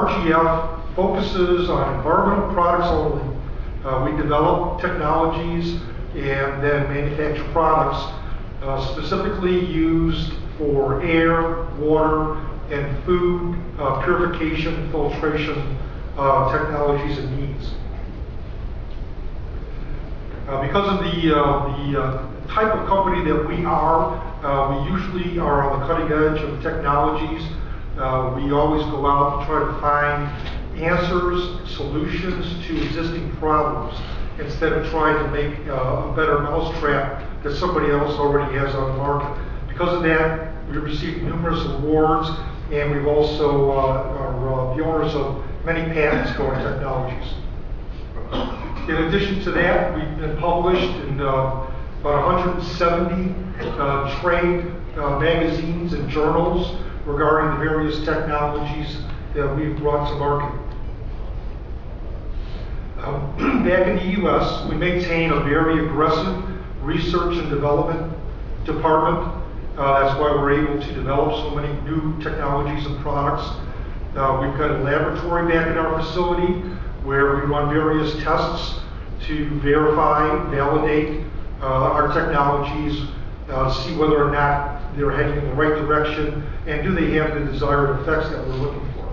RGF focuses on environmental products only. We develop technologies and then manufacture products specifically used for air, water, and food purification, filtration technologies and needs. Because of the type of company that we are, we usually are on the cutting edge of technologies. We always go out and try to find answers, solutions to existing problems, instead of trying to make a better mousetrap that somebody else already has on the market. Because of that, we received numerous awards, and we've also are the owners of many patents for our technologies. In addition to that, we've been published in about 170 trade magazines and journals regarding the various technologies that we've brought to market. Back in the U.S., we maintain a very aggressive research and development department. That's why we're able to develop so many new technologies and products. We've got a laboratory back in our facility where we run various tests to verify, validate our technologies, see whether or not they're heading in the right direction, and do they have the desired effects that we're looking for.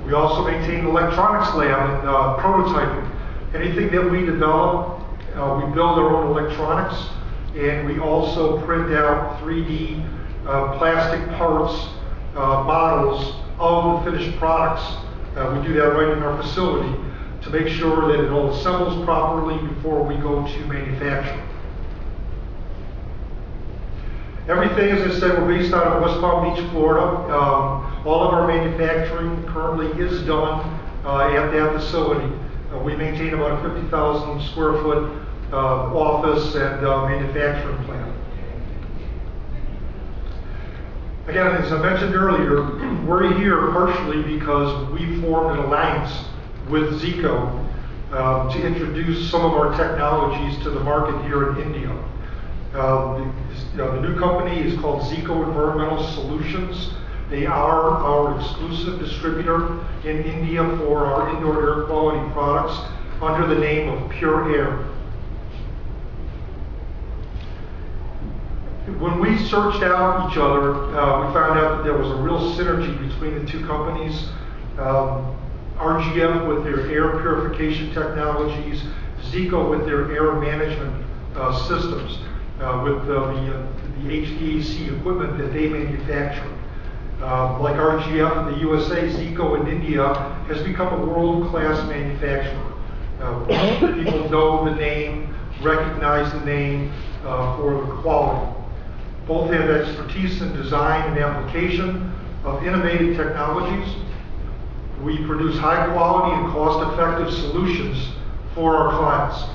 We also maintain an electronics lab and prototyping. Anything that we develop, we build our own electronics, and we also print out 3D plastic parts, models of the finished products. We do that right in our facility to make sure that it all assembles properly before we go to manufacture. Everything, as I said, we're based out of West Palm Beach, Florida. All of our manufacturing currently is done at that facility. We maintain about a 50,000 square foot office and manufacturing plant. Again, as I mentioned earlier, we're here partially because we formed an alliance with Zeeco to introduce some of our technologies to the market here in India. The new company is called Zeeco Environmental Solutions. They are our exclusive distributor in India for our indoor air quality products under the name of Pure Air. When we searched out each other, we found out that there was a real synergy between the two companies. RGF with their air purification technologies, Zeeco with their air management systems, with the HVAC equipment that they manufacture. Like RGF in the USA, Zeeco in India has become a world-class manufacturer. People know the name, recognize the name for the quality. Both have expertise in design and application of innovative technologies. We produce high quality and cost-effective solutions for our clients.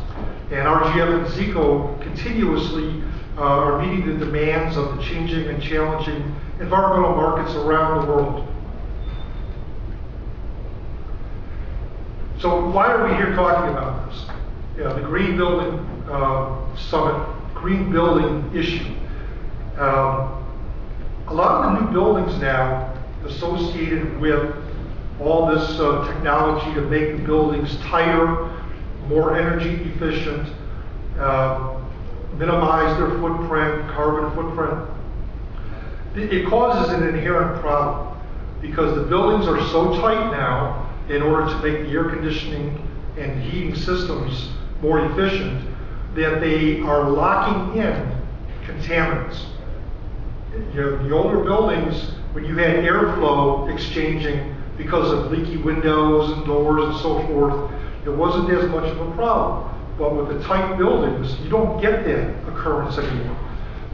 And RGF and Zeeco continuously are meeting the demands of the changing and challenging environmental markets around the world. So why are we here talking about this? The Green Building Summit, Green Building issue. A lot of the new buildings now associated with all this technology to make the buildings tighter, more energy efficient, minimize their footprint, carbon footprint. It causes an inherent problem because the buildings are so tight now in order to make the air conditioning and heating systems more efficient that they are locking in contaminants. The older buildings, when you had airflow exchanging because of leaky windows and doors and so forth, it wasn't as much of a problem. But with the tight buildings, you don't get that occurrence anymore.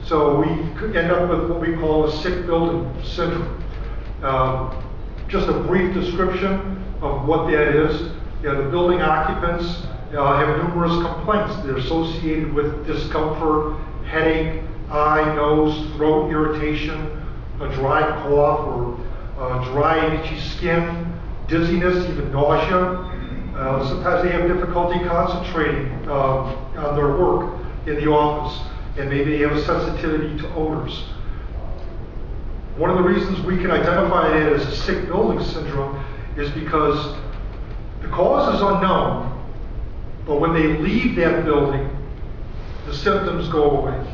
So we could end up with what we call a sick building syndrome. Just a brief description of what that is. The building occupants have numerous complaints. They're associated with discomfort, headache, eye, nose, throat irritation, a dry cough or dry and itchy skin, dizziness, even nausea. Sometimes they have difficulty concentrating on their work in the office, and maybe they have a sensitivity to odors. One of the reasons we can identify it as a sick building syndrome is because the cause is unknown, but when they leave that building, the symptoms go away.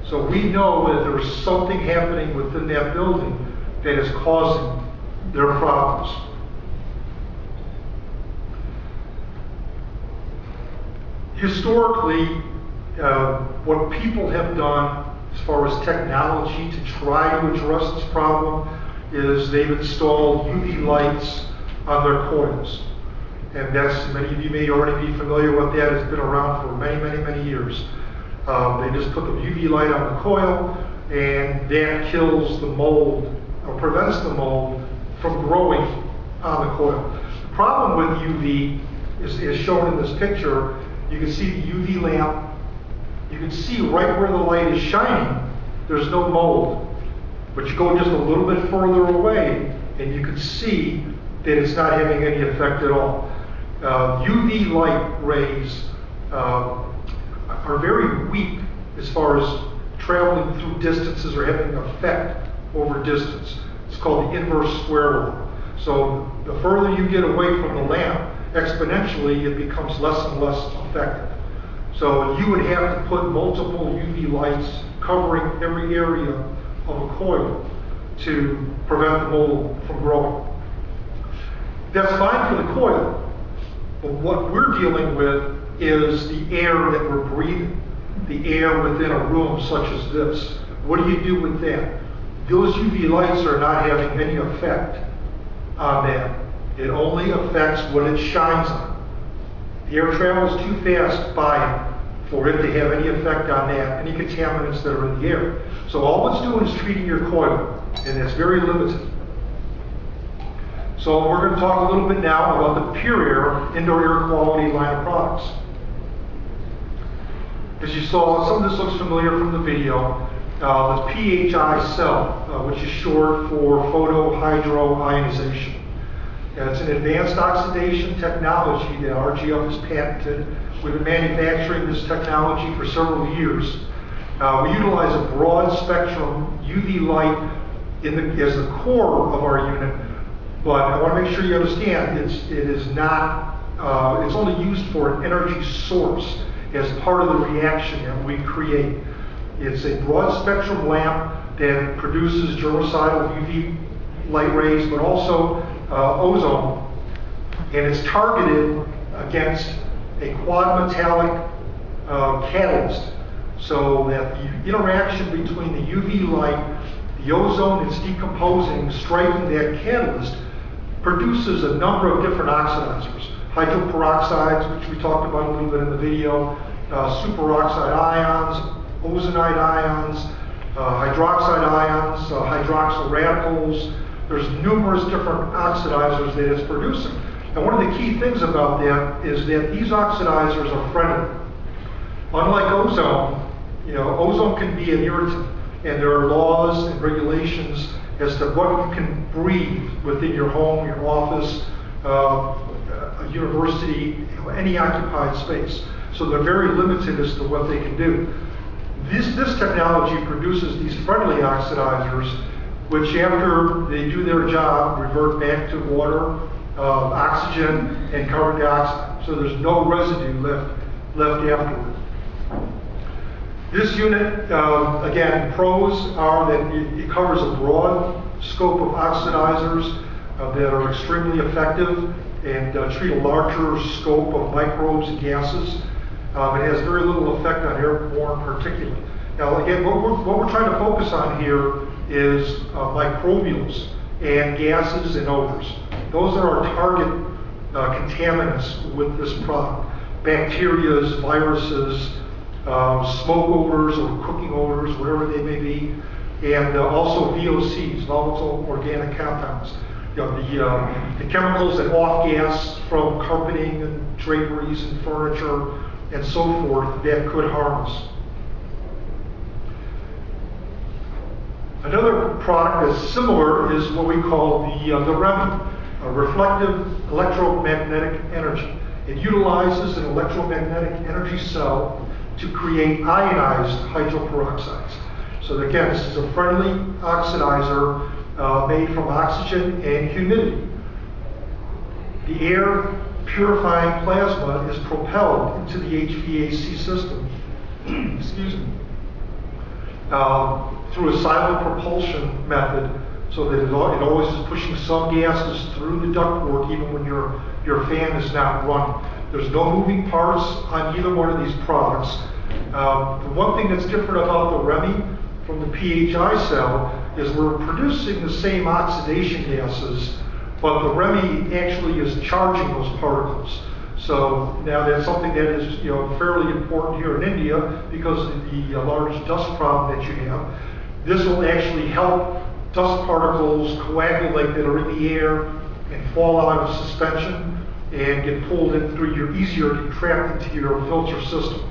So we know that there's something happening within that building that is causing their problems. Historically, what people have done as far as technology to try to address this problem is they've installed UV lights on their coils. And that's, many of you may already be familiar with that. It's been around for many, many, many years. They just put the UV light on the coil, and that kills the mold, or prevents the mold from growing on the coil. The problem with UV is shown in this picture. You can see the UV lamp. You can see right where the light is shining, there's no mold. But you go just a little bit further away, and you can see that it's not having any effect at all. UV light rays are very weak as far as traveling through distances or having an effect over distance. It's called the inverse square law. So the further you get away from the lamp, exponentially it becomes less and less effective. So you would have to put multiple UV lights covering every area of a coil to prevent the mold from growing. That's fine for the coil, but what we're dealing with is the air that we're breathing, the air within a room such as this. What do you do with that? Those UV lights are not having any effect on that. It only affects what it shines on. The air travels too fast by it for it to have any effect on that, any contaminants that are in the air. So all it's doing is treating your coil, and it's very limited. So we're going to talk a little bit now about the Pure Air indoor air quality line of products. As you saw, some of this looks familiar from the video. The PHI cell, which is short for photohydroionization. It's an advanced oxidation technology that RGF has patented. We've been manufacturing this technology for several years. We utilize a broad spectrum UV light as the core of our unit, but I want to make sure you understand it is not, it's only used for an energy source as part of the reaction that we create. It's a broad spectrum lamp that produces germicidal UV light rays, but also ozone, and it's targeted against a quad metallic catalyst, so that the interaction between the UV light, the ozone that's decomposing, striking that catalyst, produces a number of different oxidizers. Hydroperoxides, which we talked about a little bit in the video, superoxide ions, ozonide ions, hydroxide ions, hydroxyl radicals. There's numerous different oxidizers that it's producing. And one of the key things about that is that these oxidizers are friendly. Unlike ozone, ozone can be an irritant, and there are laws and regulations as to what you can breathe within your home, your office, a university, any occupied space. So they're very limited as to what they can do. This technology produces these friendly oxidizers, which after they do their job, revert back to water, oxygen, and carbon dioxide. So there's no residue left afterward. This unit, again, pros are that it covers a broad scope of oxidizers that are extremely effective and treat a larger scope of microbes and gases. It has very little effect on airborne particulate. Now, again, what we're trying to focus on here is microbials and gases and odors. Those are our target contaminants with this product. Bacterias, viruses, smoke odors or cooking odors, whatever they may be, and also VOCs, volatile organic compounds. The chemicals that off-gas from carpeting and draperies and furniture and so forth that could harm us. Another product that's similar is what we call the REM, reflective electromagnetic energy. It utilizes an electromagnetic energy cell to create ionized hydroperoxides. So again, this is a friendly oxidizer made from oxygen and humidity. The air purifying plasma is propelled into the HVAC system, excuse me, through a silent propulsion method, so that it always is pushing some gases through the ductwork even when your fan is not running. There's no moving parts on either one of these products. The one thing that's different about the REMI from the PHI cell is we're producing the same oxidation gases, but the REMI actually is charging those particles. So now that's something that is fairly important here in India because of the large dust problem that you have. This will actually help dust particles coagulate that are in the air and fall out of suspension and get pulled in through easier to get trapped into your filter system.